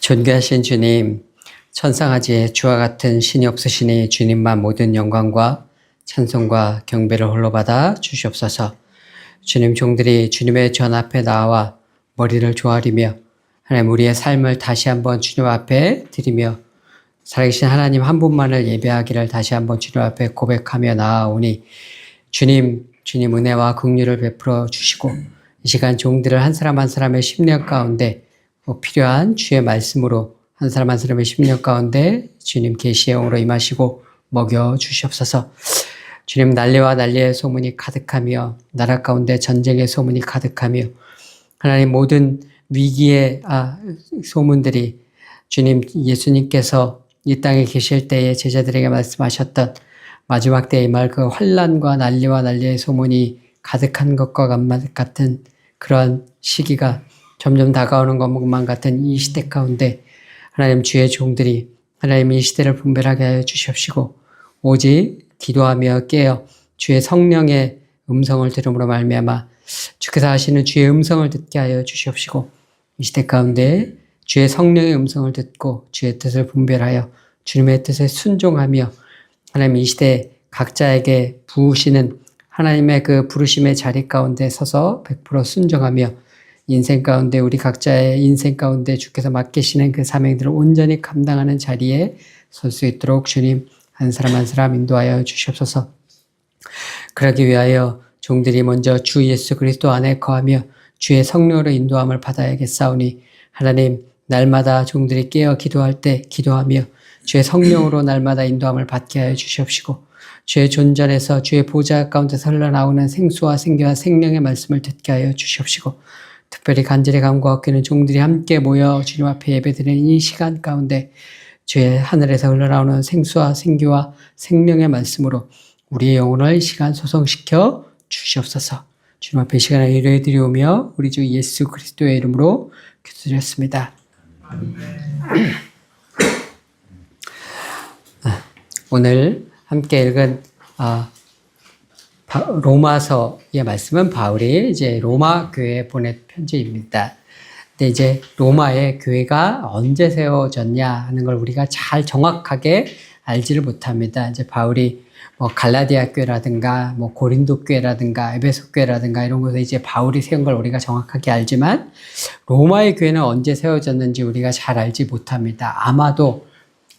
존귀하신 주님, 천상하지에 주와 같은 신이 없으시니 주님만 모든 영광과 찬송과 경배를 홀로 받아 주시옵소서. 주님 종들이 주님의 전 앞에 나와 머리를 조아리며 하나님 우리의 삶을 다시 한번 주님 앞에 드리며 살아계신 하나님 한 분만을 예배하기를 다시 한번 주님 앞에 고백하며 나아오니 주님 은혜와 긍휼을 베풀어 주시고 이 시간 종들을 한 사람 한 사람의 심령 가운데 필요한 주의 말씀으로 한 사람 한 사람의 심령 가운데 주님 계시의 영으로 임하시고 먹여 주시옵소서. 주님 난리와 난리의 소문이 가득하며 나라 가운데 전쟁의 소문이 가득하며 하나님 모든 위기의 소문들이 주님 예수님께서 이 땅에 계실 때에 제자들에게 말씀하셨던 마지막 때에 임할 그 환난과 난리와 난리의 소문이 가득한 것과 같은 그러한 시기가 점점 다가오는 것만 같은 이 시대 가운데 하나님 주의 종들이 하나님 이 시대를 분별하게 하여 주시옵시고 오직 기도하며 깨어 주의 성령의 음성을 들음으로 말미암아 주께서 하시는 주의 음성을 듣게 하여 주시옵시고 이 시대 가운데 주의 성령의 음성을 듣고 주의 뜻을 분별하여 주님의 뜻에 순종하며 하나님 이 시대 각자에게 부으시는 하나님의 그 부르심의 자리 가운데 서서 100% 순종하며 인생 가운데 우리 각자의 인생 가운데 주께서 맡기시는 그 사명들을 온전히 감당하는 자리에 설 수 있도록 주님 한 사람 한 사람 인도하여 주시옵소서. 그러기 위하여 종들이 먼저 주 예수 그리스도 안에 거하며 주의 성령으로 인도함을 받아야겠사오니 하나님 날마다 종들이 깨어 기도할 때 기도하며 주의 성령으로 날마다 인도함을 받게 하여 주시옵시고 주의 존전에서 주의 보좌 가운데서 흘러나오는 생수와 생기와 생명의 말씀을 듣게 하여 주시옵시고 특별히 간절히 간구하고 있는 종들이 함께 모여 주님 앞에 예배드리는 이 시간 가운데 주의 하늘에서 흘러나오는 생수와 생기와 생명의 말씀으로 우리의 영혼을 이 시간 소성시켜 주시옵소서. 주님 앞에 이 시간을 예배드리오며 우리 주 예수 그리스도의 이름으로 기도드렸습니다. 오늘 함께 읽은 로마서의 말씀은 바울이 이제 로마 교회에 보낸 편지입니다. 근데 이제 로마의 교회가 언제 세워졌냐 하는 걸 우리가 잘 정확하게 알지를 못합니다. 이제 바울이 갈라디아 교회라든가 고린도 교회라든가 에베소 교회라든가 이런 곳에 이제 바울이 세운 걸 우리가 정확하게 알지만 로마의 교회는 언제 세워졌는지 우리가 잘 알지 못합니다. 아마도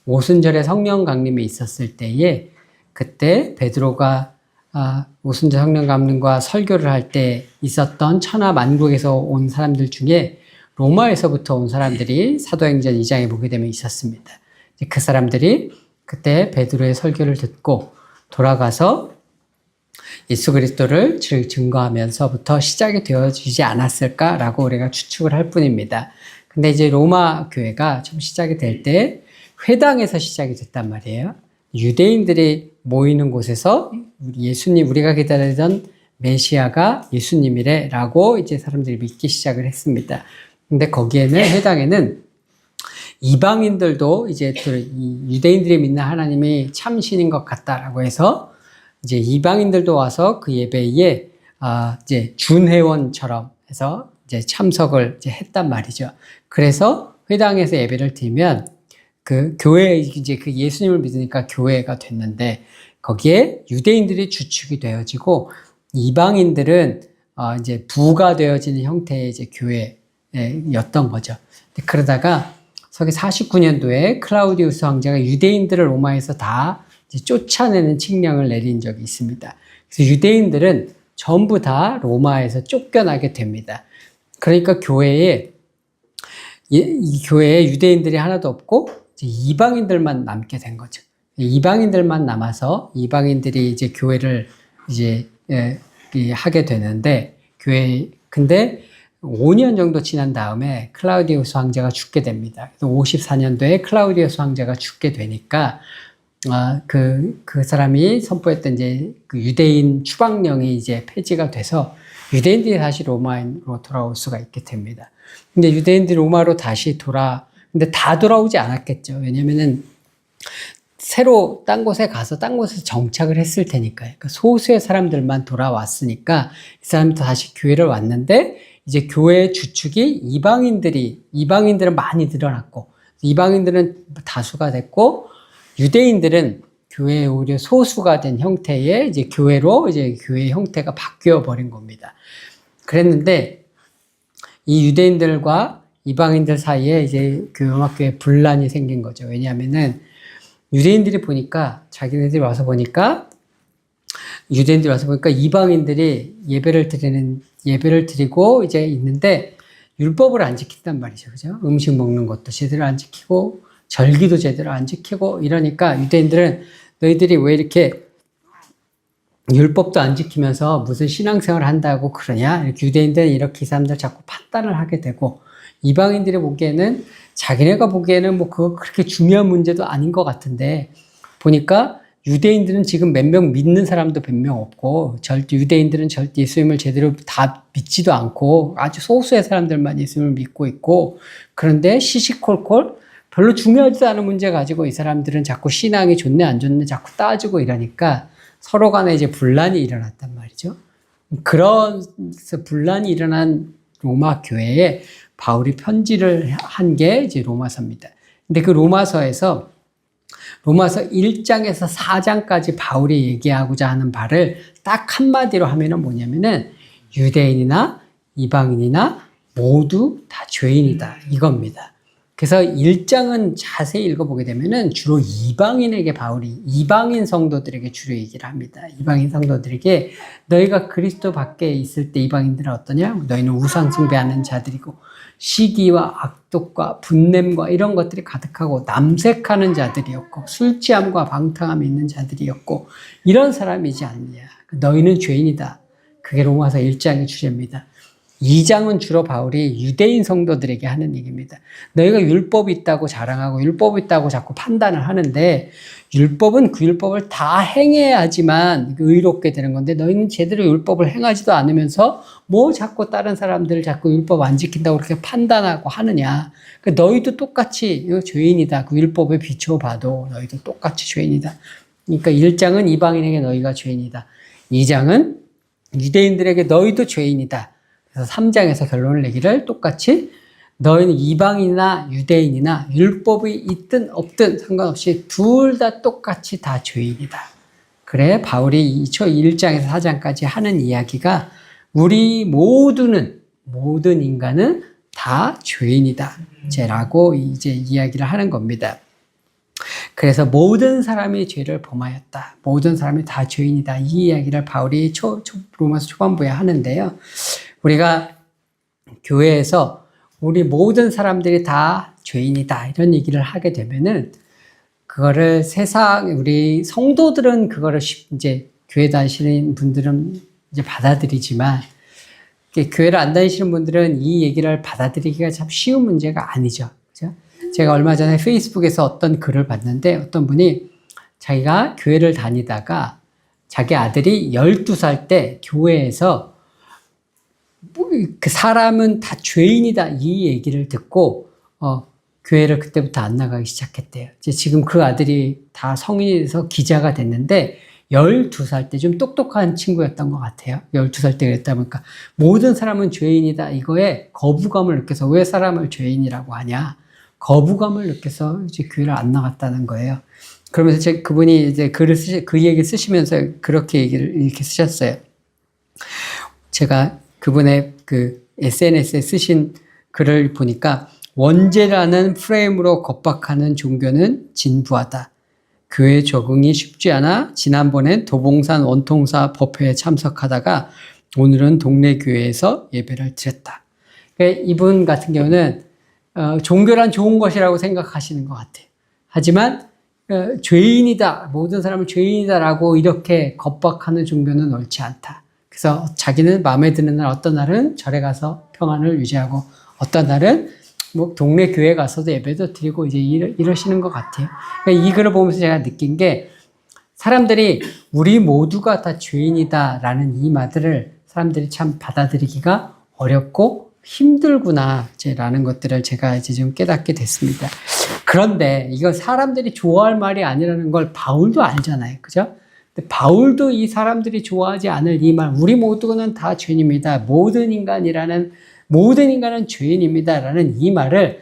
오순절에 성령 강림이 있었을 때에 그때 베드로가 오순절 성령 강림과 설교를 할 때 있었던 천하 만국에서 온 사람들 중에 로마에서부터 온 사람들이 사도행전 2장에 보게 되면 있었습니다. 그 사람들이 그때 베드로의 설교를 듣고 돌아가서 예수 그리스도를 증거하면서부터 시작이 되어지지 않았을까라고 우리가 추측을 할 뿐입니다. 근데 이제 로마 교회가 좀 시작이 될 때 회당에서 시작이 됐단 말이에요. 유대인들이 모이는 곳에서 우리가 기다리던 메시아가 예수님이래라고 이제 사람들이 믿기 시작을 했습니다. 근데 거기에는 회당에는 이방인들도 이제 유대인들이 믿는 하나님이 참신인 것 같다라고 해서 이제 이방인들도 와서 그 예배에 이제 준회원처럼 해서 이제 참석을 이제 했단 말이죠. 그래서 회당에서 예배를 드리면 그 교회 이제 그 예수님을 믿으니까 교회가 됐는데 거기에 유대인들이 주축이 되어지고 이방인들은 이제 부가 되어지는 형태의 이제 교회였던 거죠. 그러다가 서기 49년도에 클라우디우스 황제가 유대인들을 로마에서 다 이제 쫓아내는 칙령을 내린 적이 있습니다. 그래서 유대인들은 전부 다 로마에서 쫓겨나게 됩니다. 그러니까 이 교회에 유대인들이 하나도 없고 이방인들만 남게 된 거죠. 이방인들만 남아서 이방인들이 이제 교회를 이제 하게 되는데 근데 5년 정도 지난 다음에 클라우디우스 황제가 죽게 됩니다. 그래서 54년도에 클라우디우스 황제가 죽게 되니까 그 사람이 선포했던 이제 그 유대인 추방령이 이제 폐지가 돼서 유대인들이 다시 로마로 돌아올 수가 있게 됩니다. 근데 유대인들이 로마로 다시 근데 다 돌아오지 않았겠죠. 왜냐면은 새로 딴 곳에 가서 딴 곳에서 정착을 했을 테니까요. 그러니까 소수의 사람들만 돌아왔으니까 이 사람도 다시 교회를 왔는데 이제 교회의 주축이 이방인들은 많이 늘어났고 이방인들은 다수가 됐고 유대인들은 교회에 오히려 소수가 된 형태의 이제 교회로 이제 교회의 형태가 바뀌어 버린 겁니다. 그랬는데 이 유대인들과 이방인들 사이에 이제 그 음악교회 분란이 생긴 거죠. 왜냐하면은 유대인들이 보니까 자기네들이 와서 보니까 이방인들이 예배를 드리고 이제 있는데 율법을 안 지킨단 말이죠. 그죠? 음식 먹는 것도 제대로 안 지키고 절기도 제대로 안 지키고 이러니까 유대인들은 너희들이 왜 이렇게 율법도 안 지키면서 무슨 신앙생활을 한다고 그러냐? 이렇게 유대인들은 이렇게 이 사람들 자꾸 판단을 하게 되고 이방인들이 보기에는 자기네가 보기에는 뭐 그거 그렇게 중요한 문제도 아닌 것 같은데 보니까 유대인들은 지금 몇 명 믿는 사람도 몇 명 없고 유대인들은 절대 예수님을 제대로 다 믿지도 않고 아주 소수의 사람들만 예수님을 믿고 있고 그런데 시시콜콜 별로 중요하지도 않은 문제 가지고 이 사람들은 자꾸 신앙이 좋네 안 좋네 자꾸 따지고 이러니까 서로 간에 이제 분란이 일어났단 말이죠. 그런 분란이 일어난 로마 교회에 바울이 편지를 한 게 이제 로마서입니다. 근데 그 로마서 1장에서 4장까지 바울이 얘기하고자 하는 바를 딱 한마디로 하면은 뭐냐면은 유대인이나 이방인이나 모두 다 죄인이다. 이겁니다. 그래서 1장은 자세히 읽어보게 되면은 주로 이방인 성도들에게 주로 얘기를 합니다. 이방인 성도들에게 너희가 그리스도 밖에 있을 때 이방인들은 어떠냐? 너희는 우상 숭배하는 자들이고 시기와 악독과 분냄과 이런 것들이 가득하고 남색하는 자들이었고 술 취함과 방탕함이 있는 자들이었고 이런 사람이지 않느냐. 너희는 죄인이다. 그게 로마서 1장의 주제입니다. 2장은 주로 바울이 유대인 성도들에게 하는 얘기입니다. 너희가 율법이 있다고 자랑하고 율법이 있다고 자꾸 판단을 하는데 율법은 그 율법을 다 행해야지만 의롭게 되는 건데 너희는 제대로 율법을 행하지도 않으면서 뭐 자꾸 다른 사람들 자꾸 율법 안 지킨다고 그렇게 판단하고 하느냐. 너희도 똑같이 죄인이다. 그 율법에 비추어 봐도 너희도 똑같이 죄인이다. 그러니까 1장은 이방인에게 너희가 죄인이다. 2장은 유대인들에게 너희도 죄인이다. 그래서 3장에서 결론을 내기를 똑같이 너희는 이방인이나 유대인이나 율법이 있든 없든 상관없이 둘 다 똑같이 다 죄인이다. 그래 바울이 1장에서 4장까지 하는 이야기가 우리 모든 인간은 다 죄인이다. 라고 이제 이야기를 하는 겁니다. 그래서 모든 사람이 죄를 범하였다. 모든 사람이 다 죄인이다. 이 이야기를 바울이 로마서 초반부에 하는데요. 우리가 교회에서 우리 모든 사람들이 다 죄인이다. 이런 얘기를 하게 되면은 그거를 우리 성도들은 그거를 이제 교회 다니시는 분들은 이제 받아들이지만 교회를 안 다니시는 분들은 이 얘기를 받아들이기가 참 쉬운 문제가 아니죠. 그죠? 제가 얼마 전에 페이스북에서 어떤 글을 봤는데 어떤 분이 자기가 교회를 다니다가 자기 아들이 12살 때 교회에서 그 사람은 다 죄인이다 이 얘기를 듣고 교회를 그때부터 안 나가기 시작했대요. 지금 그 아들이 다 성인이 돼서 기자가 됐는데 12살 때 좀 똑똑한 친구였던 것 같아요. 12살 때 그랬다 보니까 모든 사람은 죄인이다 이거에 거부감을 느껴서 왜 사람을 죄인이라고 하냐 거부감을 느껴서 이제 교회를 안 나갔다는 거예요. 그러면서 그분이 이제 그 얘기 쓰시면서 그렇게 이렇게 쓰셨어요. 제가 그분의 그 SNS에 쓰신 글을 보니까 원죄라는 프레임으로 겁박하는 종교는 진부하다. 교회 적응이 쉽지 않아 지난번엔 도봉산 원통사 법회에 참석하다가 오늘은 동네 교회에서 예배를 드렸다. 그러니까 이분 같은 경우는 종교란 좋은 것이라고 생각하시는 것 같아요. 하지만 죄인이다. 모든 사람을 죄인이다라고 이렇게 겁박하는 종교는 옳지 않다. 그래서 자기는 마음에 드는 날 어떤 날은 절에 가서 평안을 유지하고 어떤 날은 뭐 동네 교회 가서도 예배도 드리고 이제 이러시는 것 같아요. 그러니까 이 글을 보면서 제가 느낀 게 사람들이 우리 모두가 다 죄인이다라는 이 말들을 사람들이 참 받아들이기가 어렵고 힘들구나라는 것들을 제가 이제 좀 깨닫게 됐습니다. 그런데 이거 사람들이 좋아할 말이 아니라는 걸 바울도 알잖아요. 그죠? 바울도 이 사람들이 좋아하지 않을 이 말, 우리 모두는 다 죄인입니다. 모든 인간은 죄인입니다라는 이 말을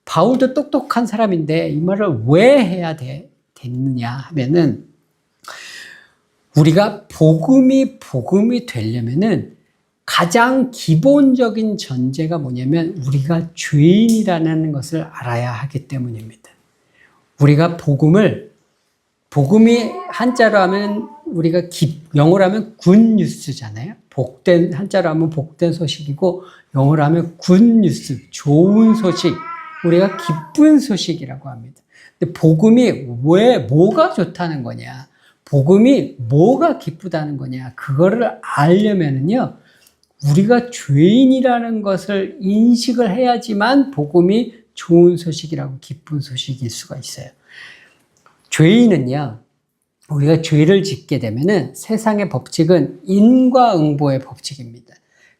바울도 똑똑한 사람인데 이 말을 왜 해야 됐느냐 하면은 우리가 복음이 되려면은 가장 기본적인 전제가 뭐냐면 우리가 죄인이라는 것을 알아야 하기 때문입니다. 우리가 복음이 한자로 하면 우리가 영어로 하면 굿뉴스잖아요. 한자로 하면 복된 소식이고 영어로 하면 굿뉴스, 좋은 소식, 우리가 기쁜 소식이라고 합니다. 근데 복음이 뭐가 좋다는 거냐, 복음이 뭐가 기쁘다는 거냐, 그거를 알려면은요, 우리가 죄인이라는 것을 인식을 해야지만 복음이 좋은 소식이라고 기쁜 소식일 수가 있어요. 죄인은요, 우리가 죄를 짓게 되면은 세상의 법칙은 인과응보의 법칙입니다.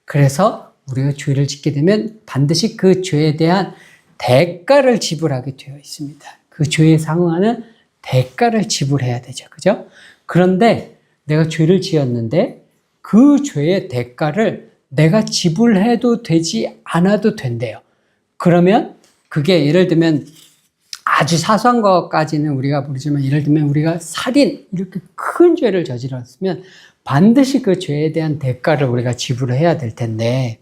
그래서 우리가 죄를 짓게 되면 반드시 그 죄에 대한 대가를 지불하게 되어 있습니다. 그 죄에 상응하는 대가를 지불해야 되죠. 그죠? 그런데 내가 죄를 지었는데 그 죄의 대가를 내가 지불해도 되지 않아도 된대요. 그러면 그게 예를 들면 아주 사소한 것까지는 우리가 모르지만 예를 들면 우리가 살인, 이렇게 큰 죄를 저질렀으면 반드시 그 죄에 대한 대가를 우리가 지불해야 될 텐데,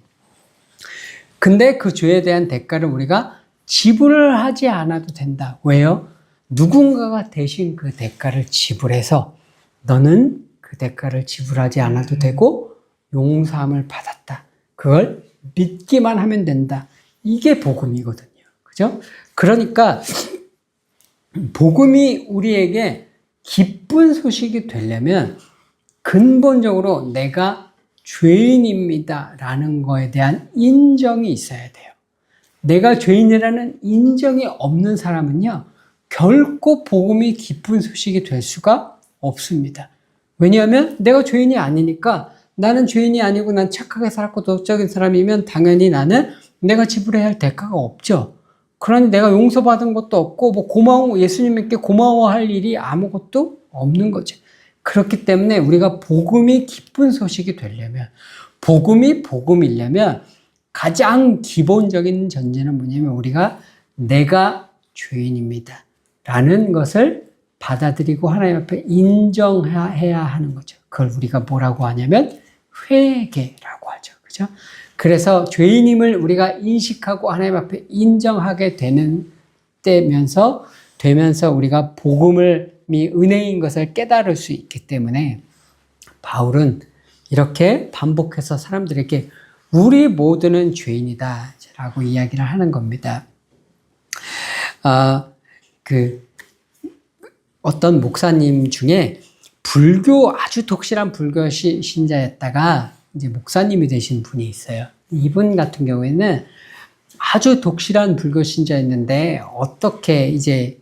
근데 그 죄에 대한 대가를 우리가 지불을 하지 않아도 된다. 왜요? 누군가가 대신 그 대가를 지불해서 너는 그 대가를 지불하지 않아도 되고 용서함을 받았다. 그걸 믿기만 하면 된다. 이게 복음이거든요. 그죠? 그러니까 복음이 우리에게 기쁜 소식이 되려면 근본적으로 내가 죄인입니다 라는 거에 대한 인정이 있어야 돼요. 내가 죄인이라는 인정이 없는 사람은요, 결코 복음이 기쁜 소식이 될 수가 없습니다. 왜냐하면 내가 죄인이 아니니까, 나는 죄인이 아니고 난 착하게 살았고 도덕적인 사람이면 당연히 나는 내가 지불해야 할 대가가 없죠. 그러니 내가 용서받은 것도 없고 예수님께 고마워할 일이 아무것도 없는 거죠. 그렇기 때문에 우리가 복음이 기쁜 소식이 되려면, 복음이 복음이려면 가장 기본적인 전제는 뭐냐면 우리가 내가 죄인입니다 라는 것을 받아들이고 하나님 앞에 인정해야 하는 거죠. 그걸 우리가 뭐라고 하냐면 회개라고 하죠. 그죠? 그래서 죄인임을 우리가 인식하고 하나님 앞에 인정하게 되면서 우리가 복음이 은혜인 것을 깨달을 수 있기 때문에 바울은 이렇게 반복해서 사람들에게 우리 모두는 죄인이다 라고 이야기를 하는 겁니다. 어떤 목사님 중에 아주 독실한 불교 신자였다가 이제 목사님이 되신 분이 있어요. 이분 같은 경우에는 아주 독실한 불교 신자였는데 어떻게 이제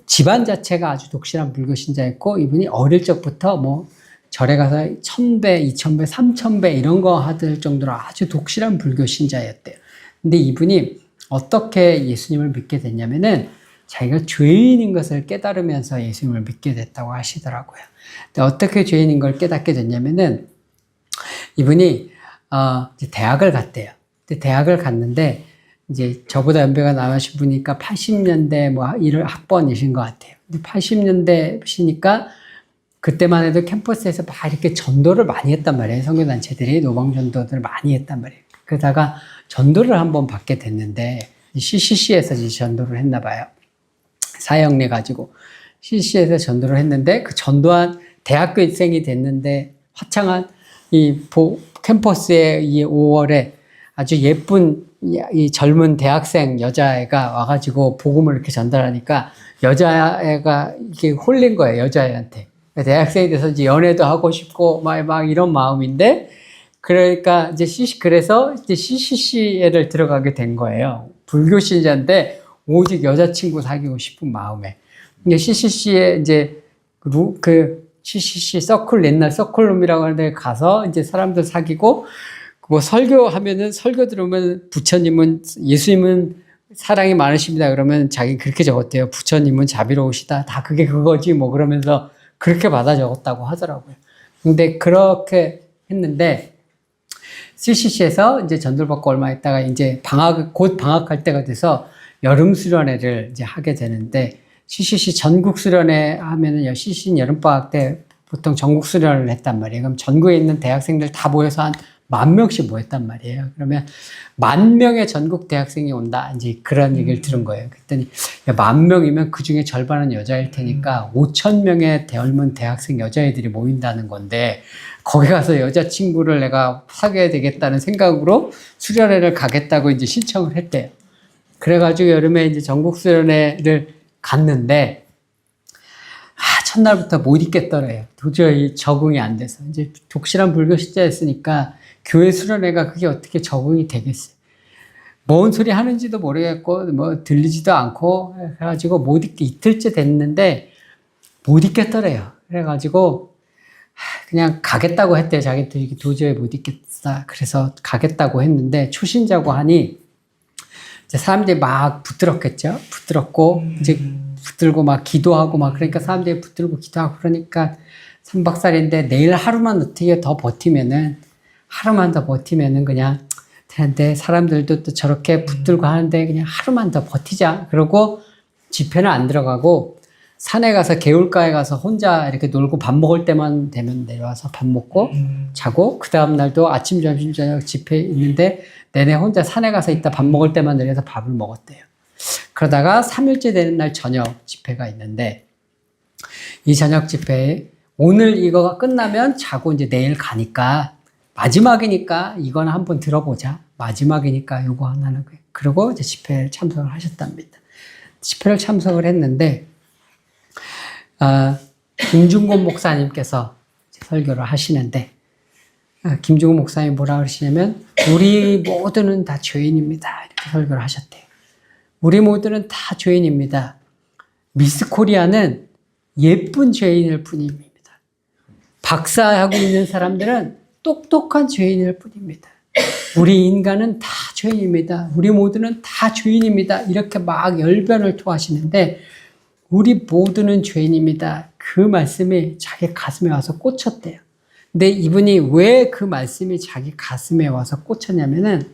집안 자체가 아주 독실한 불교 신자였고, 이분이 어릴 적부터 절에 가서 1000배, 2000배, 3000배 이런 거 하들 정도로 아주 독실한 불교 신자였대요. 근데 이분이 어떻게 예수님을 믿게 됐냐면은 자기가 죄인인 것을 깨달으면서 예수님을 믿게 됐다고 하시더라고요. 근데 어떻게 죄인인 걸 깨닫게 됐냐면은 이분이 이제 대학을 갔대요. 근데 대학을 갔는데 이제 저보다 연배가 나으신 분이니까 80년대 학번이신 것 같아요. 근데 80년대시니까 그때만 해도 캠퍼스에서 막 이렇게 전도를 많이 했단 말이에요. 선교단체들이 노방 전도들을 많이 했단 말이에요. 그러다가 전도를 한번 받게 됐는데 CCC에서 전도를 했나 봐요. 사형내 가지고 CCC에서 전도를 했는데 그 전도한 대학교생이 됐는데 화창한 이 캠퍼스에 이 5월에 아주 예쁜 이 젊은 대학생 여자애가 와가지고 복음을 이렇게 전달하니까 여자애가 이렇게 홀린 거예요. 여자애한테. 대학생이 돼서 이제 연애도 하고 싶고 막 이런 마음인데, 그러니까 그래서 CCC에를 들어가게 된 거예요. 불교 신자인데 오직 여자친구 사귀고 싶은 마음에. 근데 CCC에 CCC 옛날 서클룸이라고 하는 데 가서 이제 사람들 사귀고, 설교하면은 설교 들으면 예수님은 사랑이 많으십니다. 그러면 자기 그렇게 적었대요. 부처님은 자비로우시다. 다 그거지 그러면서 그렇게 받아 적었다고 하더라고요. 근데 그렇게 했는데 CCC에서 이제 전도받고 얼마 있다가 이제 곧 방학할 때가 돼서 여름 수련회를 이제 하게 되는데, CCC 전국 수련회 하면은 CCC는 여름방학 때 보통 전국 수련을 했단 말이에요. 그럼 전국에 있는 대학생들 다 모여서 한 10,000명씩 모였단 말이에요. 그러면 10,000명의 전국 대학생이 온다. 이제 그런 얘기를 들은 거예요. 그랬더니 10,000명이면 그 중에 절반은 여자일 테니까 5,000명의 젊은 대학생 여자애들이 모인다는 건데, 거기 가서 여자친구를 내가 사귀어야 되겠다는 생각으로 수련회를 가겠다고 이제 신청을 했대요. 그래가지고 여름에 이제 전국 수련회를 갔는데, 첫날부터 못 있겠더래요. 도저히 적응이 안 돼서. 이제 독실한 불교 신자였으니까 교회 수련회가 그게 어떻게 적응이 되겠어요. 뭔 소리 하는지도 모르겠고, 뭐 들리지도 않고, 해가지고 못 있게 이틀째 됐는데, 못 있겠더래요. 그래가지고, 그냥 가겠다고 했대요. 자기들이 도저히 못 있겠다. 그래서 가겠다고 했는데, 초신자고 하니, 이제 사람들이 막 붙들었겠죠. 붙들었고, 이제 붙들고 막 기도하고 막, 그러니까 사람들이 붙들고 기도하고 그러니까 3박 4일인데 내일 하루만 어떻게 더 버티면은, 하루만 더 버티면은 그냥 되는데, 사람들도 또 저렇게 붙들고 하는데 그냥 하루만 더 버티자. 그러고 집회는 안 들어가고 산에 가서 개울가에 가서 혼자 이렇게 놀고 밥 먹을 때만 되면 내려와서 밥 먹고 자고, 그 다음 날도 아침, 점심, 저녁 집회 있는데 내내 혼자 산에 가서 이따 밥 먹을 때만 내려서 밥을 먹었대요. 그러다가 3일째 되는 날 저녁 집회가 있는데, 이 저녁 집회에 오늘 이거가 끝나면 자고 이제 내일 가니까 마지막이니까 이거는 한번 들어보자. 마지막이니까 요거 하나는. 그리고 이제 집회를 참석을 하셨답니다. 집회를 참석을 했는데, 김중곤 목사님께서 설교를 하시는데, 김중곤 목사님이 뭐라 그러시냐면, 우리 모두는 다 죄인입니다. 이렇게 설교를 하셨대요. 우리 모두는 다 죄인입니다. 미스 코리아는 예쁜 죄인일 뿐입니다. 박사하고 있는 사람들은 똑똑한 죄인일 뿐입니다. 우리 인간은 다 죄인입니다. 우리 모두는 다 죄인입니다. 이렇게 막 열변을 토하시는데, 우리 모두는 죄인입니다. 그 말씀이 자기 가슴에 와서 꽂혔대요. 근데 이분이 왜 그 말씀이 자기 가슴에 와서 꽂혔냐면은,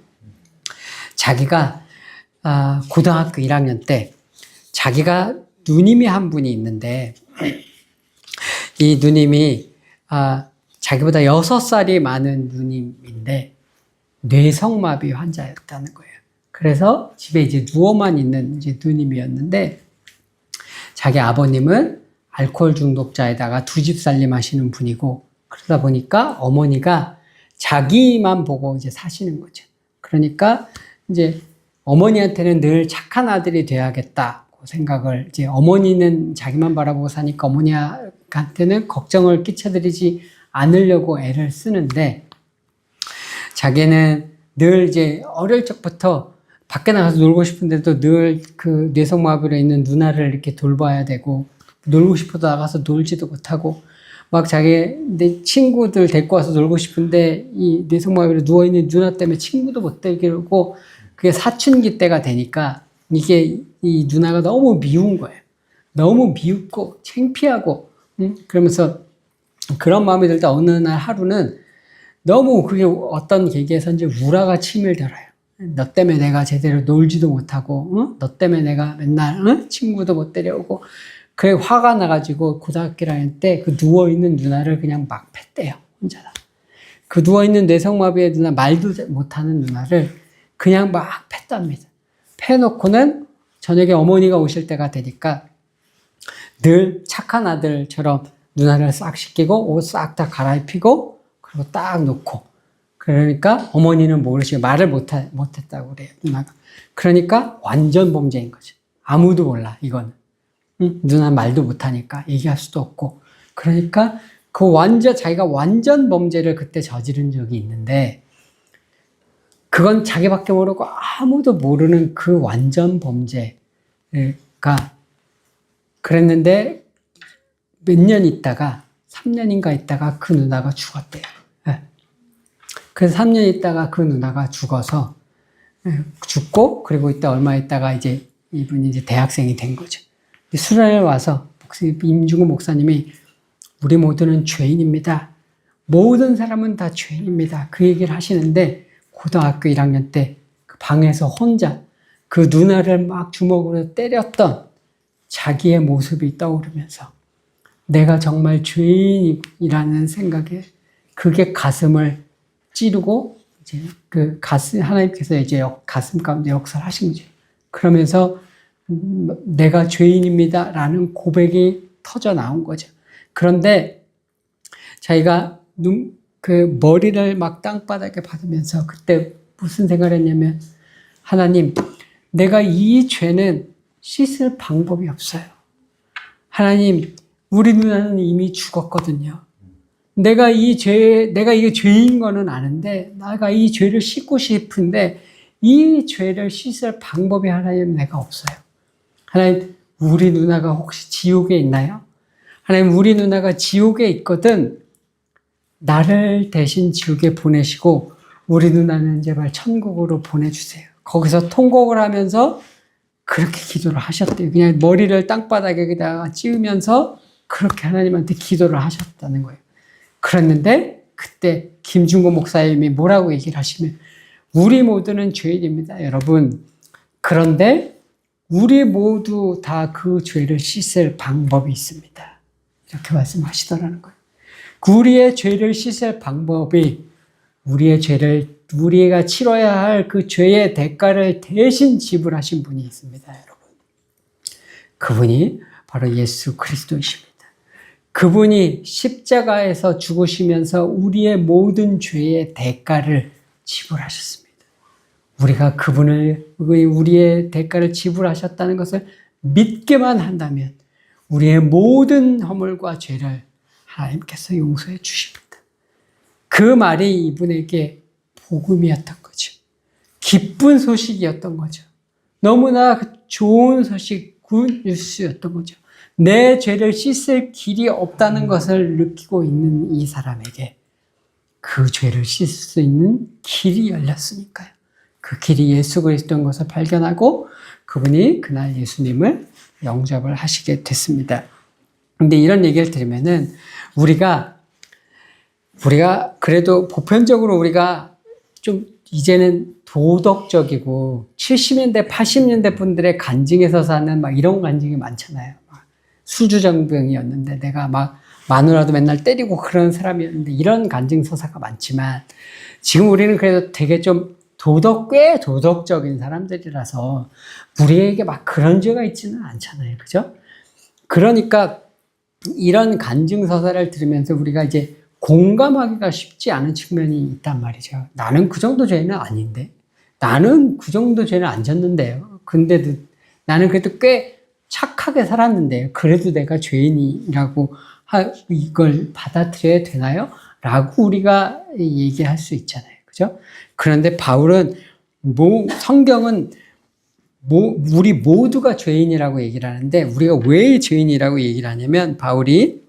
자기가 고등학교 1학년 때 자기가 누님이 한 분이 있는데, 이 누님이 자기보다 6살이 많은 누님인데 뇌성마비 환자였다는 거예요. 그래서 집에 이제 누워만 있는 이제 누님이었는데, 자기 아버님은 알코올 중독자에다가 2집 살림 하시는 분이고, 그러다 보니까 어머니가 자기만 보고 이제 사시는 거죠. 그러니까 이제 어머니한테는 늘 착한 아들이 돼야겠다고 생각을, 이제 어머니는 자기만 바라보고 사니까 어머니한테는 걱정을 끼쳐드리지 않으려고 애를 쓰는데, 자기는 늘 이제 어릴 적부터 밖에 나가서 놀고 싶은데도 늘 그 뇌성마비로 있는 누나를 이렇게 돌봐야 되고, 놀고 싶어도 나가서 놀지도 못하고, 막 내 친구들 데리고 와서 놀고 싶은데 이 뇌성마비로 누워있는 누나 때문에 친구도 못 되고, 그게 사춘기 때가 되니까 이게 이 누나가 너무 미운 거예요. 너무 미웠고 창피하고, 그러면서 그런 마음이 들다 어느 날 하루는 너무 그게 어떤 계기에서인지 우라가 치밀더라요. 너 때문에 내가 제대로 놀지도 못하고, 너 때문에 내가 맨날 친구도 못 데려오고, 그래 화가 나가지고 고등학교 1학년 때 그 누워있는 누나를 그냥 막 팼대요. 혼자다. 그 누워있는 뇌성마비의 누나, 말도 못하는 누나를 그냥 막 팼답니다. 패놓고는 저녁에 어머니가 오실 때가 되니까 늘 착한 아들처럼 누나를 싹 씻기고 옷 싹 다 갈아입히고, 그리고 딱 놓고, 그러니까 어머니는 모르시고 말을 못했다고 그래요, 누나가. 그러니까 완전 범죄인 거죠. 아무도 몰라, 이건. 누나 말도 못하니까 얘기할 수도 없고. 그러니까 자기가 완전 범죄를 그때 저지른 적이 있는데, 그건 자기밖에 모르고 아무도 모르는 그 완전 범죄가, 그랬는데 몇 년 있다가, 3년인가 있다가 그 누나가 죽었대요. 그래서 3년 있다가 그 누나가 죽고, 그리고 이따 얼마 있다가 이제 이분이 이제 대학생이 된 거죠. 수련회 와서 임중근 목사님이 우리 모두는 죄인입니다. 모든 사람은 다 죄인입니다. 그 얘기를 하시는데 고등학교 1학년 때 그 방에서 혼자 그 누나를 막 주먹으로 때렸던 자기의 모습이 떠오르면서 내가 정말 죄인이라는 생각에 그게 가슴을 찌르고 이제 그 가슴 하나님께서 이제 가슴 가운데 역사를 하신 거죠. 그러면서 내가 죄인입니다라는 고백이 터져 나온 거죠. 그런데 자기가 그 머리를 막 땅바닥에 받으면서 그때 무슨 생각을 했냐면 하나님, 내가 이 죄는 씻을 방법이 없어요. 하나님, 우리 누나는 이미 죽었거든요. 내가 이게 죄인 거는 아는데, 내가 이 죄를 씻고 싶은데, 이 죄를 씻을 방법이 하나님 내가 없어요. 하나님, 우리 누나가 혹시 지옥에 있나요? 하나님, 우리 누나가 지옥에 있거든, 나를 대신 지옥에 보내시고, 우리 누나는 제발 천국으로 보내주세요. 거기서 통곡을 하면서 그렇게 기도를 하셨대요. 그냥 머리를 땅바닥에다가 찌우면서 그렇게 하나님한테 기도를 하셨다는 거예요. 그랬는데 그때 김중고 목사님이 뭐라고 얘기를 하시면 우리 모두는 죄인입니다, 여러분. 그런데 우리 모두 다 그 죄를 씻을 방법이 있습니다. 이렇게 말씀하시더라는 거예요. 우리의 죄를 씻을 방법이 우리가 치러야 할 그 죄의 대가를 대신 지불하신 분이 있습니다, 여러분. 그분이 바로 예수 그리스도이십니다. 그분이 십자가에서 죽으시면서 우리의 모든 죄의 대가를 지불하셨습니다. 우리가 우리의 대가를 지불하셨다는 것을 믿기만 한다면 우리의 모든 허물과 죄를 하나님께서 용서해 주십니다. 그 말이 이분에게 복음이었던 거죠. 기쁜 소식이었던 거죠. 너무나 좋은 소식, 굿 뉴스였던 거죠. 내 죄를 씻을 길이 없다는 것을 느끼고 있는 이 사람에게 그 죄를 씻을 수 있는 길이 열렸으니까요. 그 길이 예수 그리스도인 것을 발견하고 그분이 그날 예수님을 영접을 하시게 됐습니다. 근데 이런 얘기를 들으면은 우리가 그래도 보편적으로 우리가 좀 이제는 도덕적이고 70년대, 80년대 분들의 간증에서 사는 막 이런 간증이 많잖아요. 수주정병이었는데 내가 막 마누라도 맨날 때리고 그런 사람이었는데 이런 간증 서사가 많지만 지금 우리는 그래도 되게 좀 꽤 도덕적인 사람들이라서 우리에게 막 그런 죄가 있지는 않잖아요. 그죠? 그러니까 이런 간증 서사를 들으면서 우리가 이제 공감하기가 쉽지 않은 측면이 있단 말이죠. 나는 그 정도 죄는 아닌데, 나는 그 정도 죄는 안 졌는데요. 근데도 나는 그래도 꽤 착하게 살았는데요. 그래도 내가 죄인이라고 이걸 받아들여야 되나요? 라고 우리가 얘기할 수 있잖아요. 그죠? 그런데 바울은 성경은 우리 모두가 죄인이라고 얘기를 하는데 우리가 왜 죄인이라고 얘기를 하냐면 바울이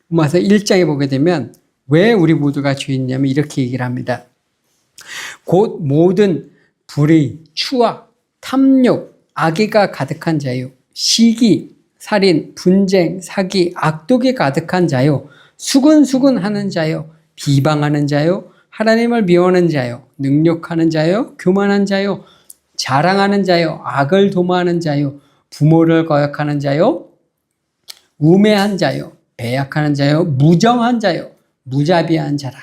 로마서 1장에 보게 되면 왜 우리 모두가 죄인이냐면 이렇게 얘기를 합니다. 곧 모든 불의, 추악, 탐욕, 악의가 가득한 자요, 시기, 살인, 분쟁, 사기, 악독이 가득한 자요, 수근수근하는 자요, 비방하는 자요, 하나님을 미워하는 자요, 능욕하는 자요, 교만한 자요, 자랑하는 자요, 악을 도모하는 자요, 부모를 거역하는 자요, 우매한 자요, 배약하는 자요, 무정한 자요, 무자비한 자라.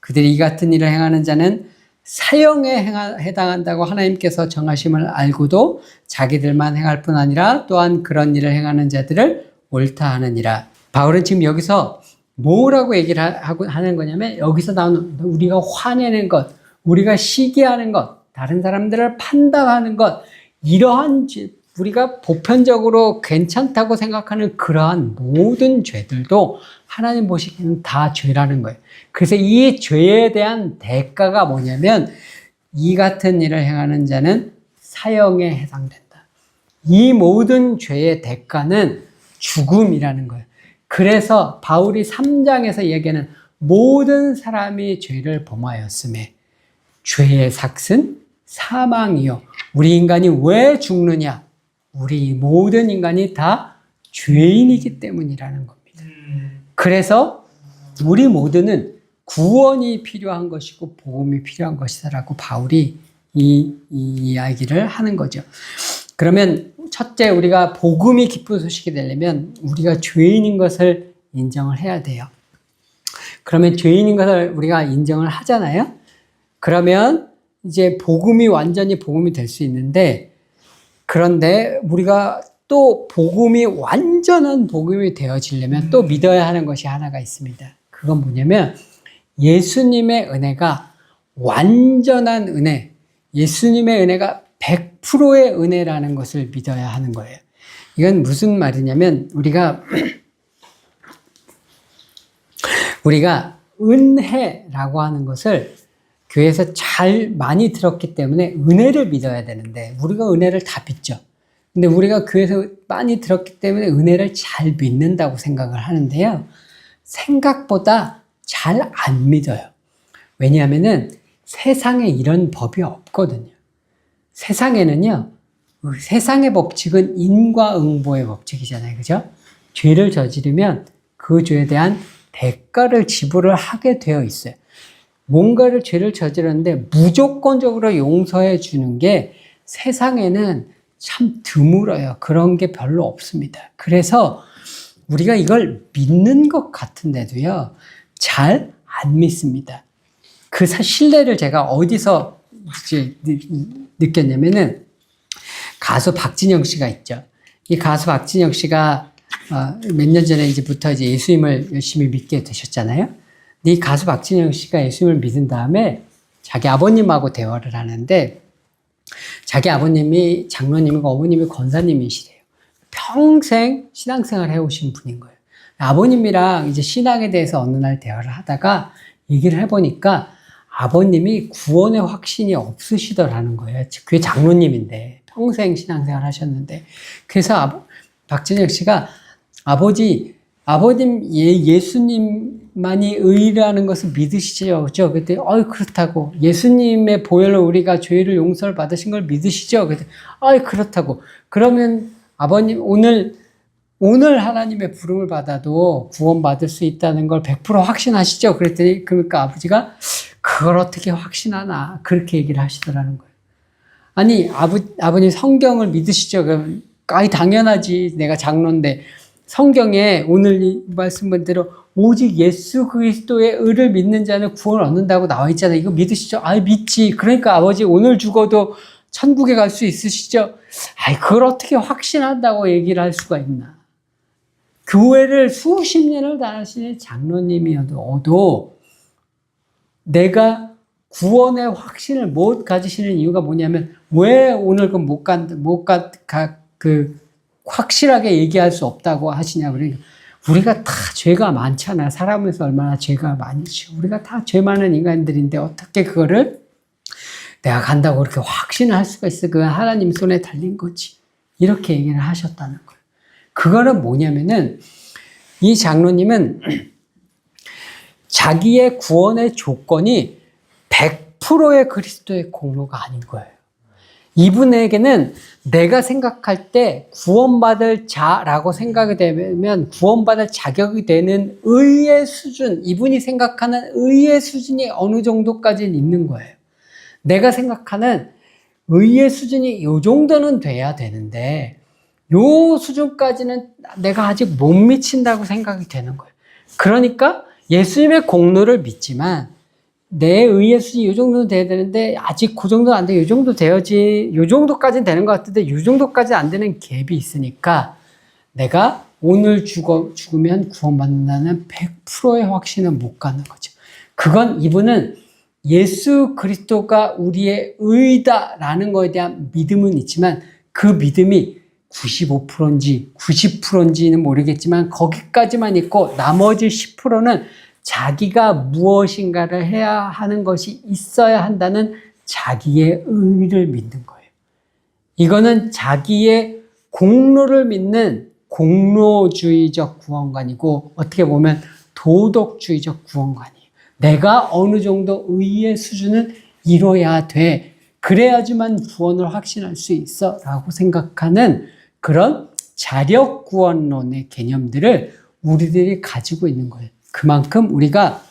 그들이 이 같은 일을 행하는 자는 사형에 해당한다고 하나님께서 정하심을 알고도 자기들만 행할 뿐 아니라 또한 그런 일을 행하는 자들을 옳다 하느니라. 바울은 지금 여기서 뭐라고 얘기를 하는 거냐면 여기서 나오는 우리가 화내는 것, 우리가 시기하는 것, 다른 사람들을 판단하는 것, 이러한 우리가 보편적으로 괜찮다고 생각하는 그러한 모든 죄들도 하나님 보시기에는 다 죄라는 거예요. 그래서 이 죄에 대한 대가가 뭐냐면 이 같은 일을 행하는 자는 사형에 해당된다. 이 모든 죄의 대가는 죽음이라는 거예요. 그래서 바울이 3장에서 얘기하는 모든 사람이 죄를 범하였음에 죄의 삭은 사망이요. 우리 인간이 왜 죽느냐? 우리 모든 인간이 다 죄인이기 때문이라는 겁니다. 그래서 우리 모두는 구원이 필요한 것이고 복음이 필요한 것이다라고 바울이 이 이야기를 하는 거죠. 그러면 첫째, 우리가 복음이 기쁜 소식이 되려면 우리가 죄인인 것을 인정을 해야 돼요. 그러면 죄인인 것을 우리가 인정을 하잖아요. 그러면 이제 복음이 완전히 복음이 될 수 있는데, 그런데 우리가 또 복음이 완전한 복음이 되어지려면 또 믿어야 하는 것이 하나가 있습니다. 그건 뭐냐면 예수님의 은혜가 완전한 은혜, 예수님의 은혜가 100%의 은혜라는 것을 믿어야 하는 거예요. 이건 무슨 말이냐면 우리가 은혜라고 하는 것을 교회에서 잘 많이 들었기 때문에 은혜를 믿어야 되는데, 우리가 은혜를 다 믿죠. 근데 우리가 교회에서 많이 들었기 때문에 은혜를 잘 믿는다고 생각을 하는데요. 생각보다 잘 안 믿어요. 왜냐하면은 세상에 이런 법이 없거든요. 세상에는요, 세상의 법칙은 인과응보의 법칙이잖아요. 그죠? 죄를 저지르면 그 죄에 대한 대가를 지불을 하게 되어 있어요. 뭔가를 죄를 저질렀는데 무조건적으로 용서해 주는 게 세상에는 참 드물어요. 그런 게 별로 없습니다. 그래서 우리가 이걸 믿는 것 같은데도요, 잘 안 믿습니다. 그 신뢰를 제가 어디서 이제 느꼈냐면은, 가수 박진영 씨가 있죠. 이 가수 박진영 씨가 몇 년 전에 이제부터 이제 예수님을 열심히 믿게 되셨잖아요. 이 가수 박진영 씨가 예수님을 믿은 다음에 자기 아버님하고 대화를 하는데, 자기 아버님이 장로님이고 어머님이 권사님이시래요. 평생 신앙생활 해오신 분인 거예요. 아버님이랑 이제 신앙에 대해서 어느 날 대화를 하다가 얘기를 해보니까 아버님이 구원의 확신이 없으시더라는 거예요. 그게 장로님인데 평생 신앙생활 하셨는데. 그래서 박진영 씨가 아버님 예수님만이 의라는 것을 믿으시죠? 그랬더니 그렇다고. 예수님의 보혈로 우리가 죄를 용서를 받으신 걸 믿으시죠? 그랬더니 그렇다고. 그러면 아버님 오늘 하나님의 부름을 받아도 구원받을 수 있다는 걸 100% 확신하시죠? 그랬더니 그러니까 아버지가 그걸 어떻게 확신하나 그렇게 얘기를 하시더라는 거예요. 아니 아버님 성경을 믿으시죠? 그럼 당연하지. 내가 장로인데 성경에 오늘 이 말씀대로 오직 예수 그리스도의 의를 믿는 자는 구원을 얻는다고 나와 있잖아요. 이거 믿으시죠? 믿지. 그러니까 아버지 오늘 죽어도 천국에 갈 수 있으시죠? 그걸 어떻게 확신한다고 얘기를 할 수가 있나. 교회를 수십 년을 다니시는 장로님이어도 내가 구원의 확신을 못 가지시는 이유가 뭐냐면, 왜 오늘 확실하게 얘기할 수 없다고 하시냐. 그러니까 우리가 다 죄가 많잖아. 사람에서 얼마나 죄가 많지. 우리가 다 죄 많은 인간들인데 어떻게 그거를 내가 간다고 그렇게 확신을 할 수가 있어. 그건 하나님 손에 달린 거지. 이렇게 얘기를 하셨다는 거예요. 그거는 뭐냐면은, 이 장로님은 자기의 구원의 조건이 100%의 그리스도의 공로가 아닌 거예요. 이분에게는 내가 생각할 때 구원받을 자라고 생각이 되면 구원받을 자격이 되는 의의 수준, 이분이 생각하는 의의 수준이 어느 정도까지는 있는 거예요. 내가 생각하는 의의 수준이 요 정도는 돼야 되는데 요 수준까지는 내가 아직 못 미친다고 생각이 되는 거예요. 그러니까 예수님의 공로를 믿지만 내 의의 수준이 요 정도는 돼야 되는데 아직 그 정도는 안 돼. 요 정도 되어지, 요 정도까지는 되는 것 같은데 요 정도까지 안 되는 갭이 있으니까 내가 오늘 죽으면 구원받는다는 100%의 확신은 못 가는 거죠. 그건 이분은 예수 그리스도가 우리의 의다라는 것에 대한 믿음은 있지만 그 믿음이 95%인지 90%인지는 모르겠지만 거기까지만 있고 나머지 10%는 자기가 무엇인가를 해야 하는 것이 있어야 한다는 자기의 의를 믿는 거예요. 이거는 자기의 공로를 믿는 공로주의적 구원관이고 어떻게 보면 도덕주의적 구원관이에요. 내가 어느 정도 의의 수준은 이뤄야 돼. 그래야지만 구원을 확신할 수 있어 라고 생각하는 그런 자력구원론의 개념들을 우리들이 가지고 있는 거예요. 그만큼 우리가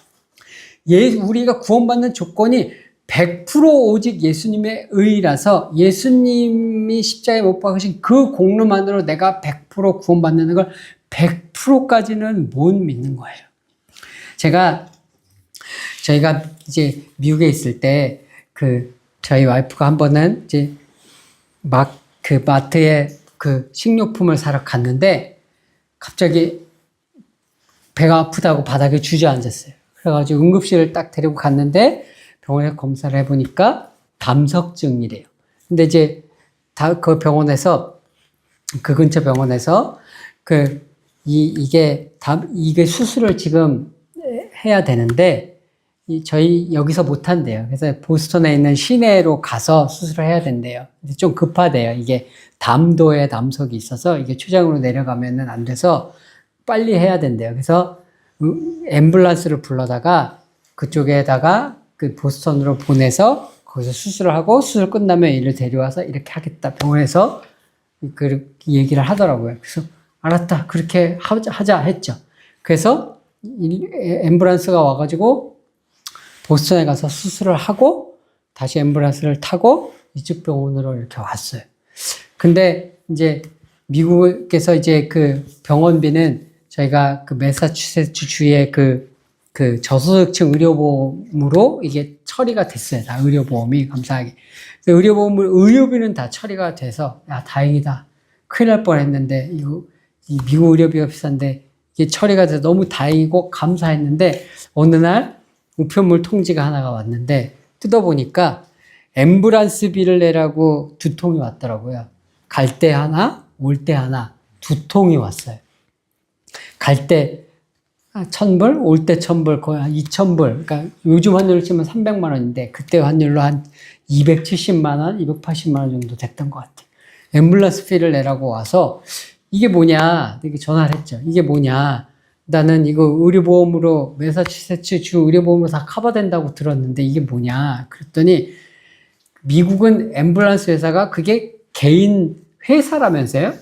우리가 구원받는 조건이 100% 오직 예수님의 의라서 예수님이 십자가에 못 박으신 그 공로만으로 내가 100% 구원받는 걸 100%까지는 못 믿는 거예요. 저희가 이제 미국에 있을 때 저희 와이프가 한 번은 이제 마트에 식료품을 사러 갔는데 갑자기 배가 아프다고 바닥에 주저앉았어요. 그래가지고 응급실을 딱 데리고 갔는데 병원에 검사를 해보니까 담석증이래요. 근데 이제 그 병원에서, 그 근처 병원에서 이게 수술을 지금 해야 되는데 저희 여기서 못 한대요. 그래서 보스턴에 있는 시내로 가서 수술을 해야 된대요. 근데 좀 급하대요. 이게 담도에 담석이 있어서 이게 초장으로 내려가면은 안 돼서 빨리 해야 된대요. 그래서 앰뷸런스를 불러다가 그쪽에다가 보스턴으로 보내서 거기서 수술을 하고 수술 끝나면 이를 데려와서 이렇게 하겠다. 병원에서 그 얘기를 하더라고요. 그래서 알았다. 그렇게 하자 했죠. 그래서 앰뷸런스가 와가지고 보스턴에 가서 수술을 하고 다시 앰뷸런스를 타고 이쪽 병원으로 이렇게 왔어요. 근데 이제 미국에서 이제 그 병원비는 저희가 매사추세츠 주의 저소득층 의료보험으로 이게 처리가 됐어요. 다 의료보험이 감사하게. 의료비는 다 처리가 돼서, 야, 다행이다. 큰일 날 뻔 했는데, 이 미국 의료비가 비싼데, 이게 처리가 돼서 너무 다행이고 감사했는데, 어느 날 우편물 통지가 하나가 왔는데, 뜯어보니까 앰뷸런스비를 내라고 2통이 왔더라고요. 갈 때 하나, 올 때 하나, 2통이 왔어요. 갈 때 1,000불, 올 때 1,000불, 거의 한 2,000불. 그러니까 요즘 환율로 치면 300만 원인데, 그때 환율로 한 270만 원, 280만 원 정도 됐던 것 같아요. 앰뷸런스 피를 내라고 와서, 이게 뭐냐, 이렇게 전화를 했죠. 이게 뭐냐. 나는 이거 의료보험으로, 매사추세츠 주 의료보험으로 다 커버된다고 들었는데, 이게 뭐냐. 그랬더니, 미국은 앰뷸런스 회사가 그게 개인 회사라면서요?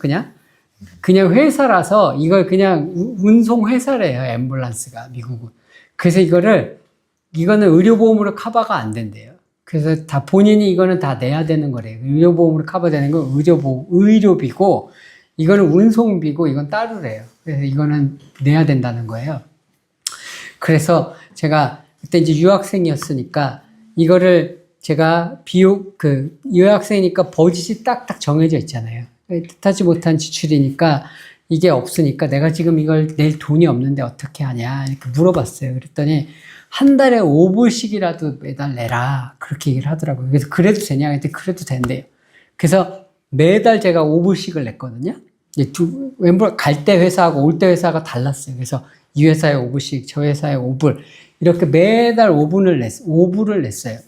그냥 회사라서 이걸 그냥 운송 회사래요. 앰뷸런스가 미국은. 그래서 이거는 의료보험으로 커버가 안 된대요. 그래서 다 본인이 이거는 다 내야 되는 거래요. 의료보험으로 커버되는 건 의료비고 이거는 운송비고 이건 따로래요. 그래서 이거는 내야 된다는 거예요. 그래서 제가 그때 이제 유학생이었으니까 이거를 제가 유학생이니까 버짓이 딱딱 정해져 있잖아요. 뜻하지 못한 지출이니까 이게 없으니까 내가 지금 이걸 낼 돈이 없는데 어떻게 하냐 이렇게 물어봤어요. 그랬더니 한 달에 5불씩이라도 매달 내라 그렇게 얘기를 하더라고요. 그래서 그래도 되냐 했더니 그래도 된대요. 그래서 매달 제가 5불씩을 냈거든요. 갈 때 회사하고 올 때 회사가 달랐어요. 그래서 이 회사에 5불씩 저 회사에 5불 이렇게 매달 5불을 냈어요.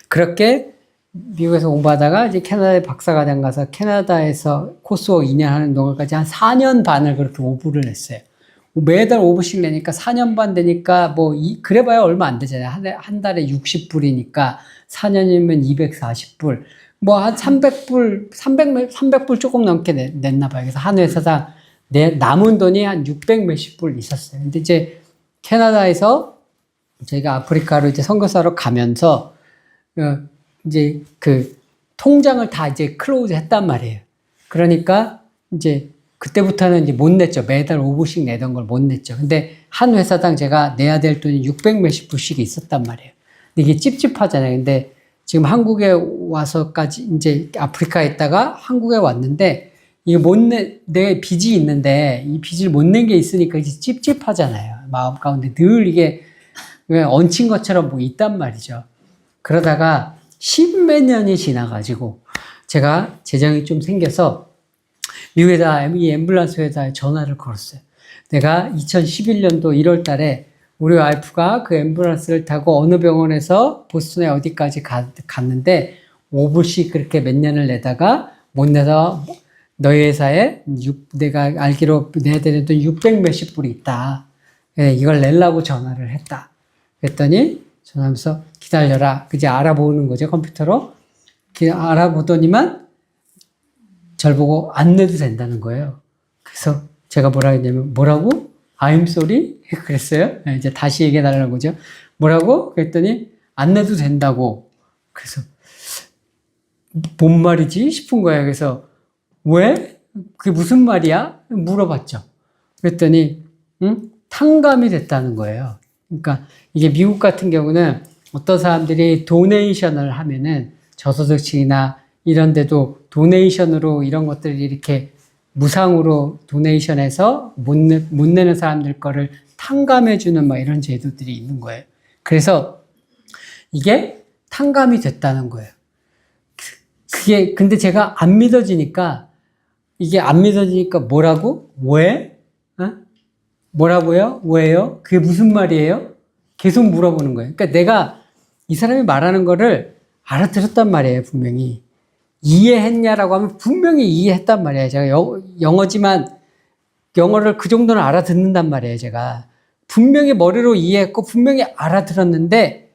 그렇게 미국에서 공부하다가 이제 캐나다에 박사과정 가서 캐나다에서 코스웍 2년 하는 동안까지 한 4년 반을 그렇게 5불을 냈어요. 매달 5불씩 내니까 4년 반 되니까 그래봐야 얼마 안 되잖아요. 한 달에 60불이니까 4년이면 240불. 한 300불 조금 넘게 냈나 봐요. 그래서 한 회사당 남은 돈이 한 600 몇십 불 있었어요. 근데 이제 캐나다에서 저희가 아프리카로 이제 선교사로 가면서 이제 통장을 다 이제 클로즈 했단 말이에요. 그러니까 이제 그때부터는 이제 못 냈죠. 매달 5불씩 내던 걸 못 냈죠. 근데 한 회사당 제가 내야 될 돈이 600 몇십 불씩이 있었단 말이에요. 근데 이게 찝찝하잖아요. 근데 지금 한국에 와서까지 이제 아프리카에 있다가 한국에 왔는데 이게 내 빚이 있는데 이 빚을 못 낸 게 있으니까 이제 찝찝하잖아요. 마음 가운데 늘 이게 얹힌 것처럼 있단 말이죠. 그러다가 10몇 년이 지나가지고 제가 재정이 좀 생겨서 미국에다 이 앰뷸런스 회사에 전화를 걸었어요. 내가 2011년도 1월 달에 우리 와이프가 그 앰뷸런스를 타고 어느 병원에서 보스턴에 어디까지 갔는데 5불씩 그렇게 몇 년을 내다가 못 내서 너희 회사에 내가 알기로 내야 되는 돈 600 몇십 불이 있다. 이걸 내려고 전화를 했다. 그랬더니 전화하면서 기다려라. 그제 알아보는 거죠, 컴퓨터로. 알아보더니만 절 보고 안 내도 된다는 거예요. 그래서 제가 뭐라 했냐면, 뭐라고? I'm sorry? 그랬어요. 이제 다시 얘기해달라는 거죠. 뭐라고? 그랬더니 안 내도 된다고. 그래서 뭔 말이지 싶은 거예요. 그래서 왜? 그게 무슨 말이야? 물어봤죠. 그랬더니 탕감이 됐다는 거예요. 그러니까 이게 미국 같은 경우는 어떤 사람들이 도네이션을 하면은 저소득층이나 이런 데도 도네이션으로 이런 것들을 이렇게 무상으로 도네이션해서 못 내는 사람들 거를 탕감해주는 막 이런 제도들이 있는 거예요. 그래서 이게 탕감이 됐다는 거예요. 그게, 근데 제가 안 믿어지니까, 이게 안 믿어지니까 뭐라고? 왜? 뭐라고요? 왜요? 그게 무슨 말이에요? 계속 물어보는 거예요. 그러니까 내가 이 사람이 말하는 거를 알아들었단 말이에요, 분명히. 이해했냐라고 하면 분명히 이해했단 말이에요. 제가 영어지만 영어를 그 정도는 알아듣는단 말이에요, 제가. 분명히 머리로 이해했고 분명히 알아들었는데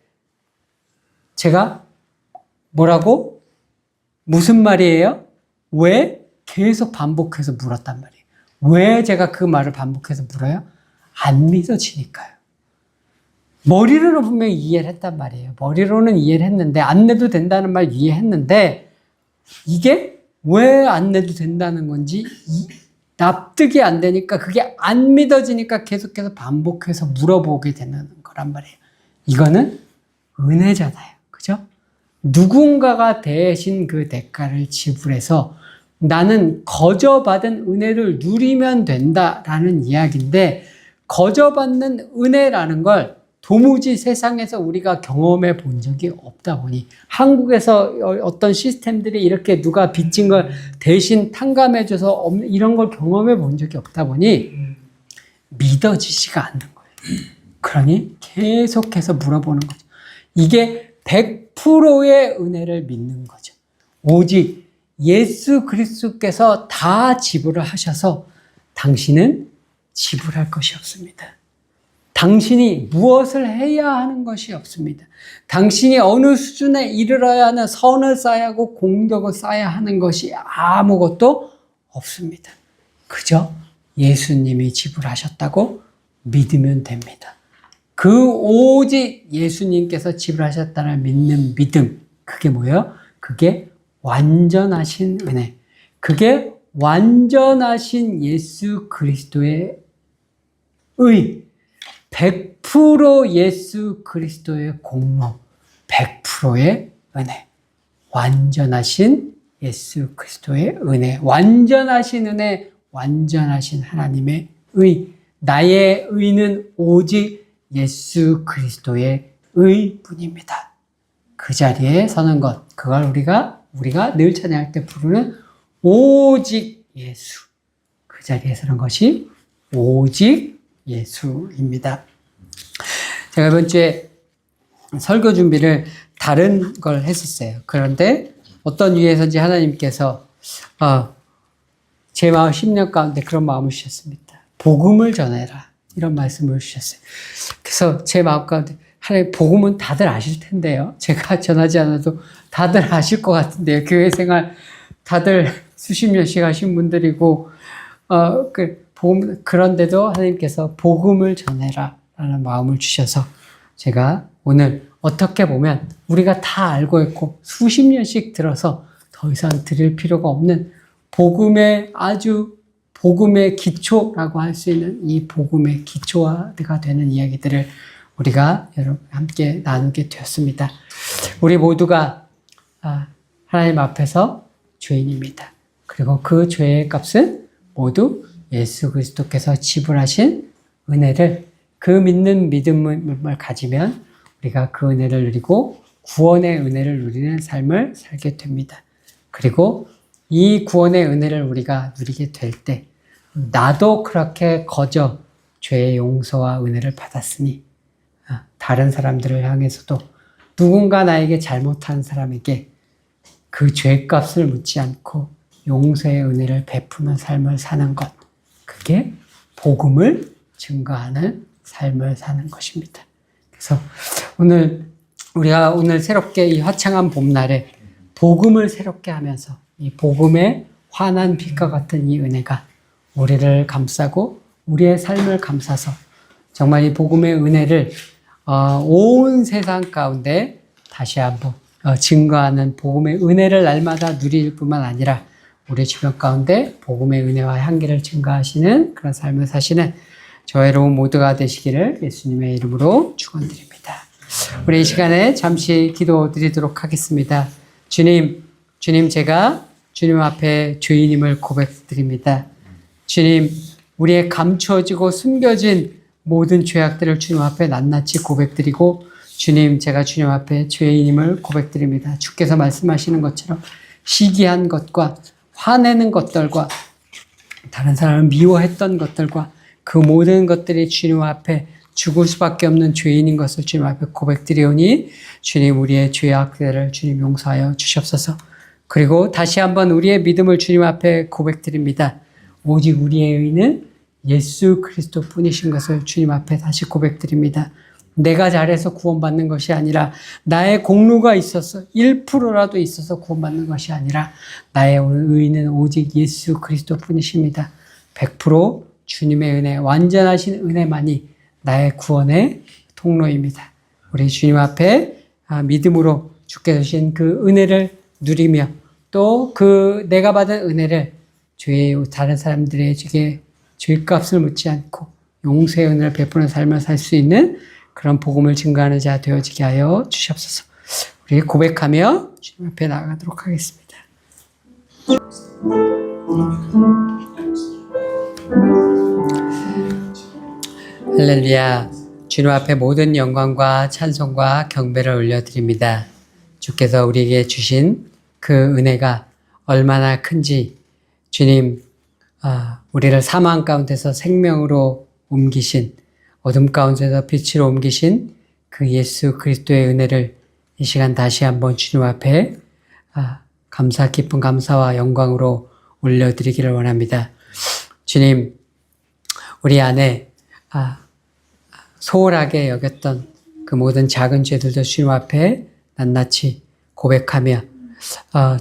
제가 뭐라고? 무슨 말이에요? 왜? 계속 반복해서 물었단 말이에요. 왜 제가 그 말을 반복해서 물어요? 안 믿어지니까요. 머리로는 분명히 이해를 했단 말이에요. 머리로는 이해를 했는데 안 내도 된다는 말 이해했는데 이게 왜 안 내도 된다는 건지 납득이 안 되니까 그게 안 믿어지니까 계속해서 반복해서 물어보게 되는 거란 말이에요. 이거는 은혜잖아요. 그죠? 누군가가 대신 그 대가를 지불해서 나는 거저받은 은혜를 누리면 된다라는 이야기인데 거저받는 은혜라는 걸 도무지 세상에서 우리가 경험해 본 적이 없다 보니 한국에서 어떤 시스템들이 이렇게 누가 빚진 걸 대신 탕감해줘서 이런 걸 경험해 본 적이 없다 보니 믿어지지가 않는 거예요. 그러니 계속해서 물어보는 거죠. 이게 100%의 은혜를 믿는 거죠. 오직 예수 그리스도께서 다 지불을 하셔서 당신은 지불할 것이 없습니다. 당신이 무엇을 해야 하는 것이 없습니다. 당신이 어느 수준에 이르러야 하는 선을 쌓아야 하고 공덕을 쌓아야 하는 것이 아무것도 없습니다. 그저 예수님이 지불하셨다고 믿으면 됩니다. 그 오직 예수님께서 지불하셨다는 믿는 믿음, 그게 뭐예요? 그게 완전하신 은혜, 그게 완전하신 예수 그리스도의 의, 100% 예수 그리스도의 공로, 100%의 은혜, 완전하신 예수 그리스도의 은혜, 완전하신 은혜, 완전하신 하나님의 의, 나의 의는 오직 예수 그리스도의 의뿐입니다. 그 자리에 서는 것, 그걸 우리가 늘 찬양할 때 부르는 오직 예수, 그 자리에 서는 것이 오직 예수입니다. 제가 이번 주에 설교 준비를 다른 걸 했었어요. 그런데 어떤 위에서인지 하나님께서 제 마음 10년 가운데 그런 마음을 주셨습니다. 복음을 전해라, 이런 말씀을 주셨어요. 그래서 제 마음 가운데 하나님, 복음은 다들 아실 텐데요. 제가 전하지 않아도 다들 아실 것 같은데요. 교회 생활 다들 수십 년씩 하신 분들이고 그런데도 하나님께서 복음을 전해라 라는 마음을 주셔서 제가 오늘 어떻게 보면 우리가 다 알고 있고 수십 년씩 들어서 더 이상 드릴 필요가 없는 복음의 기초라고 할 수 있는 이 복음의 기초가 되는 이야기들을 우리가 여러분 함께 나누게 되었습니다. 우리 모두가 하나님 앞에서 죄인입니다. 그리고 그 죄의 값은 모두 예수 그리스도께서 지불하신 은혜를, 그 믿는 믿음을 가지면 우리가 그 은혜를 누리고 구원의 은혜를 누리는 삶을 살게 됩니다. 그리고 이 구원의 은혜를 우리가 누리게 될 때 나도 그렇게 거저 죄의 용서와 은혜를 받았으니 다른 사람들을 향해서도 누군가 나에게 잘못한 사람에게 그 죄값을 묻지 않고 용서의 은혜를 베푸는 삶을 사는 것, 그게 복음을 증거하는 삶을 사는 것입니다. 그래서 우리가 오늘 새롭게 이 화창한 봄날에 복음을 새롭게 하면서 이 복음의 환한 빛과 같은 이 은혜가 우리를 감싸고 우리의 삶을 감싸서 정말 이 복음의 은혜를 온 세상 가운데 다시 한번 증거하는 복음의 은혜를 날마다 누릴 뿐만 아니라 우리 주변 가운데 복음의 은혜와 향기를 증거하시는 그런 삶을 사시는 저와 여러분 모두가 되시기를 예수님의 이름으로 축원드립니다. 우리 이 시간에 잠시 기도드리도록 하겠습니다. 주님, 제가 주님 앞에 죄인임을 고백드립니다. 주님, 우리의 감추어지고 숨겨진 모든 죄악들을 주님 앞에 낱낱이 고백드리고, 주님, 제가 주님 앞에 죄인임을 고백드립니다. 주께서 말씀하시는 것처럼 시기한 것과 화내는 것들과 다른 사람을 미워했던 것들과 그 모든 것들이 주님 앞에 죽을 수밖에 없는 죄인인 것을 주님 앞에 고백드리오니 주님, 우리의 죄악들을 주님 용서하여 주시옵소서. 그리고 다시 한번 우리의 믿음을 주님 앞에 고백드립니다. 오직 우리의 의는 예수 그리스도 뿐이신 것을 주님 앞에 다시 고백드립니다. 내가 잘해서 구원받는 것이 아니라 나의 공로가 있어서 1%라도 있어서 구원받는 것이 아니라 나의 의는 오직 예수 그리스도 뿐이십니다. 100% 주님의 은혜, 완전하신 은혜만이 나의 구원의 통로입니다. 우리 주님 앞에 믿음으로 주께서 주신 그 은혜를 누리며 또 그 내가 받은 은혜를 다른 사람들에게 죄값을 묻지 않고 용서의 은혜를 베푸는 삶을 살 수 있는 그런 복음을 증거하는 자 되어지게 하여 주시옵소서. 우리 고백하며 주님 앞에 나아가도록 하겠습니다. 할렐루야. 주님 앞에 모든 영광과 찬송과 경배를 올려드립니다. 주께서 우리에게 주신 그 은혜가 얼마나 큰지 주님, 우리를 사망 가운데서 생명으로 옮기신, 어둠 가운데서 빛으로 옮기신 그 예수 그리스도의 은혜를 이 시간 다시 한번 주님 앞에 깊은 감사와 영광으로 올려드리기를 원합니다. 주님, 우리 안에 소홀하게 여겼던 그 모든 작은 죄들도 주님 앞에 낱낱이 고백하며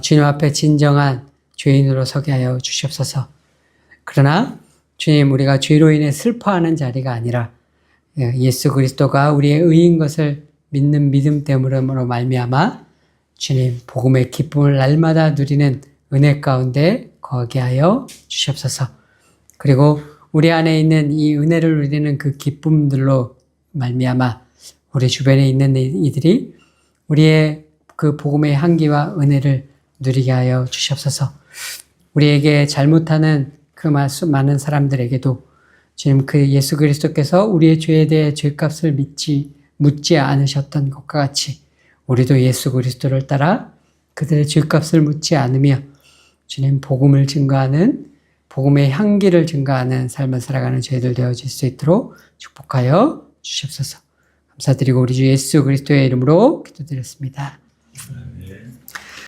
주님 앞에 진정한 죄인으로 서게 하여 주시옵소서. 그러나 주님, 우리가 죄로 인해 슬퍼하는 자리가 아니라 예수 그리스도가 우리의 의인 것을 믿는 믿음 때문으로 말미암아 주님 복음의 기쁨을 날마다 누리는 은혜 가운데 거하게 하여 주시옵소서. 그리고 우리 안에 있는 이 은혜를 누리는 그 기쁨들로 말미암아 우리 주변에 있는 이들이 우리의 그 복음의 향기와 은혜를 누리게 하여 주시옵소서. 우리에게 잘못하는 그 많은 사람들에게도 주님 그 예수 그리스도께서 우리의 죄에 대해 죄값을 묻지 않으셨던 것과 같이 우리도 예수 그리스도를 따라 그들의 죄값을 묻지 않으며 주님 복음을 증거하는 복음의 향기를 증거하는 삶을 살아가는 저희들 되어질 수 있도록 축복하여 주시옵소서. 감사드리고 우리 주 예수 그리스도의 이름으로 기도드렸습니다.